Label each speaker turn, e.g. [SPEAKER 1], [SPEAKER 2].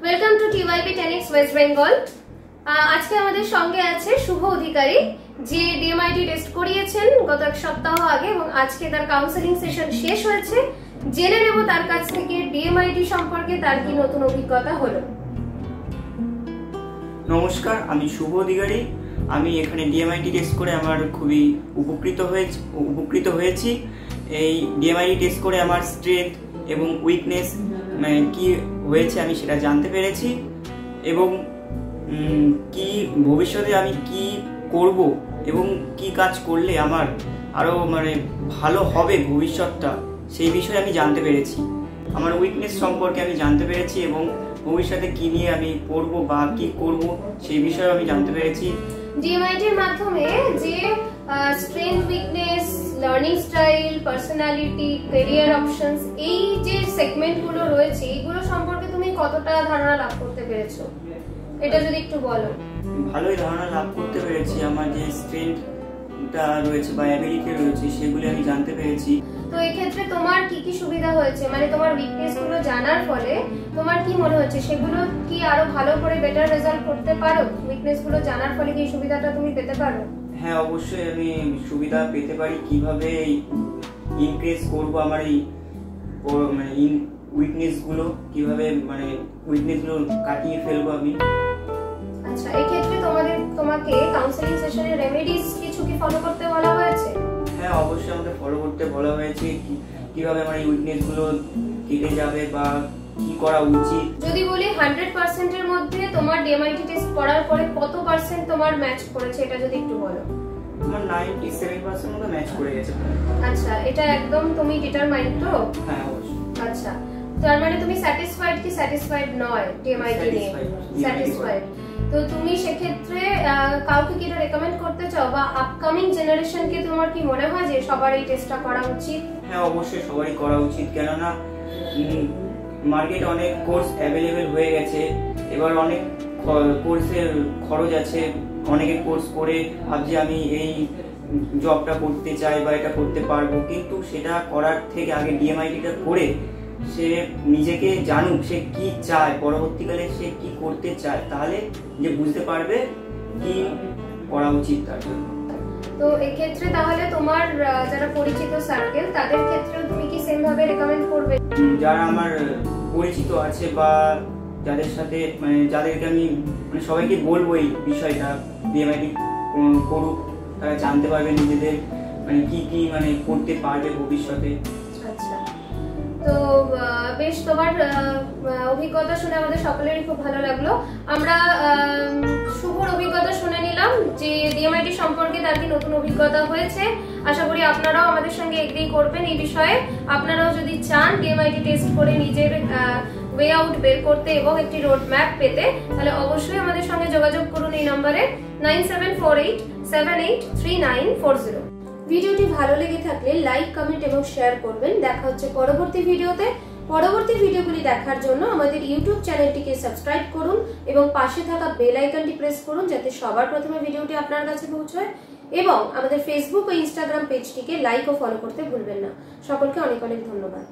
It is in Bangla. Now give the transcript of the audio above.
[SPEAKER 1] Welcome to TYB 10X West Bengal. আজকে আমাদের সঙ্গে আছে শুভ অধিকারী, যে ডিএমআইটি টেস্ট করিয়েছেন গত এক সপ্তাহ আগে এবং আজকে তার কাউন্সেলিং সেশন শেষ হয়েছে। জেনে নেব তার কাছ থেকে ডিএমআইটি সম্পর্কে তার কি নতুন অভিজ্ঞতা হলো।
[SPEAKER 2] নমস্কার, আমি শুভ অধিকারী। আমি এখানে ডিএমআইটি টেস্ট করে আমার খুবই উপকৃত হয়েছি। এই ডিএমআইটি টেস্ট করে আমার স্ট্রেংথ এবং উইকনেস কি হয়েছে আমি সেটা জানতে পেরেছি এবং কি ভবিষ্যতে আমি কি করব এবং কি কাজ করলে আমার আরও ভালো হবে ভবিষ্যৎটা, সেই বিষয়ে আমি জানতে পেরেছি। আমার উইকনেস সম্পর্কে আমি জানতে পেরেছি এবং ভবিষ্যতে কি নিয়ে আমি পড়বো বা কি করব সেই বিষয়ে আমি জানতে পেরেছি।
[SPEAKER 1] ডিএমআইটির মাধ্যমে যে strength, weakness, learning style, personality, career options, এই যে সেগমেন্টগুলো রয়েছে এইগুলো সম্পর্কে তুমি কতটা ধারণা লাভ করতে পেরেছো, এটা যদি একটু বলো।
[SPEAKER 2] ভালোই ধারণা লাভ করতে পেরেছি। আমার যে স্ট্রেংথটা রয়েছে বা অ্যাবিলিটি রয়েছে সেগুলো আমি জানতে পেরেছি।
[SPEAKER 1] তো এই ক্ষেত্রে তোমার কি কি সুবিধা হয়েছে, তোমার উইকনেস গুলো জানার ফলে তোমার কি মনে হচ্ছে সেগুলো কি আরো ভালো করে বেটার রেজাল্ট করতে পারো? উইকনেস গুলো জানার ফলে কি সুবিধাটা তুমি পেতে পারো?
[SPEAKER 2] হ্যাঁ, অবশ্যই আমি সুবিধা পেতে পারি। কিভাবে ইনক্রিজ করব আমার এই উইকনেস গুলো, কিভাবে উইকনেস গুলো কাটিয়ে ফেলবো আমি।
[SPEAKER 1] আচ্ছা, এই ক্ষেত্রে তোমাকে কাউন্সেলিং সেশনের রেমেডিস কিছু কি ফলো করতে বলা হয়েছে?
[SPEAKER 2] হ্যাঁ, অবশ্যই আমাকে ফলো করতে বলা হয়েছে। কিভাবে আমার এই উইকনেস গুলো কেটে যাবে বা কি করা উচিত।
[SPEAKER 1] যদি বলি 100% এর মধ্যে তোমার ডিএমআইটি টেস্ট করার পরে কত পার্সেন্ট তোমার ম্যাচ করেছে, এটা যদি একটু বলো।
[SPEAKER 2] আমার 97% মতো ম্যাচ করে গেছে।
[SPEAKER 1] আচ্ছা, এটা একদম তুমি ডিটারমাইন্ড তো?
[SPEAKER 2] হ্যাঁ, অবশ্যই।
[SPEAKER 1] আচ্ছা, তার মানে তুমি স্যাটিসফাইড কি স্যাটিসফাইড নয় ডিএমআইটি নিয়ে? স্যাটিসফাইড। তো তুমি সেক্ষেত্রে কাউকে কি এটা রেকমেন্ড করতে চাও বা আপকামিং জেনারেশনকে তোমার কি মনে হয় যে সবার এই টেস্টটা করা উচিত?
[SPEAKER 2] হ্যাঁ, অবশ্যই সবারই করা উচিত। কেননা মার্কেটে অনেক কোর্স অ্যাভেলেবেল হয়ে গেছে। এবার অনেক কোর্সের খরচ আছে। অনেকে কোর্স করে ভাবছি আমি এই জবটা করতে চাই বা এটা করতে পারবো, কিন্তু সেটা করার থেকে আগে ডিএমআইটিটা করে সে নিজেকে জানুক সে কি চায়, পরবর্তীকালে সে কি করতে চায়, তাহলে যে বুঝতে পারবে কি করা উচিত তার জন্য।
[SPEAKER 1] তো এই ক্ষেত্রে তাহলে তোমার যারা পরিচিত সার্কেল তাদের ক্ষেত্রেও তুমি কি সেম ভাবে রেকমেন্ড করবে?
[SPEAKER 2] যারা আমার পরিচিত আছে বা যাদের সাথে যাদেরকে আমি সবাইকে বলবো এই বিষয়টা ডিএমআইটি করুক, তারা জানতে পারবে নিজেদের কি কি করতে পারবে ভবিষ্যতে।
[SPEAKER 1] আচ্ছা, তো বেশ, তোমার অভিজ্ঞতা শুনে আমাদের সকলেরই খুব ভালো লাগলো। আমরা শুভর অভিজ্ঞতা শুনে নিলাম যে ডিএমআইটি সম্পর্কে তার কি নতুন অভিজ্ঞতা হয়েছে। আশা করি আপনারাও আমাদের সঙ্গে এগ্রি করবেন এই বিষয়ে। আপনারাও যদি চান ডিএমআইটি টেস্ট করে নিজের ওয়ে আউট বের করতে এবং একটি রোড ম্যাপ পেতে, তাহলে অবশ্যই আমাদের সঙ্গে যোগাযোগ করুন এই নম্বরে 9748783940। ভিডিওটি ভালো লেগে থাকলে লাইক, কমেন্ট এবং শেয়ার করবেন। দেখা হচ্ছে পরবর্তী ভিডিওতে। পরবর্তী ভিডিওগুলি দেখার জন্য আমাদের ইউটিউব চ্যানেলটিকে সাবস্ক্রাইব করুন এবং পাশে থাকা বেল আইকনটি প্রেস করুন যাতে সবার প্রথমে ভিডিওটি আপনার কাছে পৌঁছয়, এবং আমাদের ফেসবুক ও ইনস্টাগ্রাম পেজটিকে লাইক ও ফলো করতে ভুলবেন না। সকলকে অনেক অনেক ধন্যবাদ।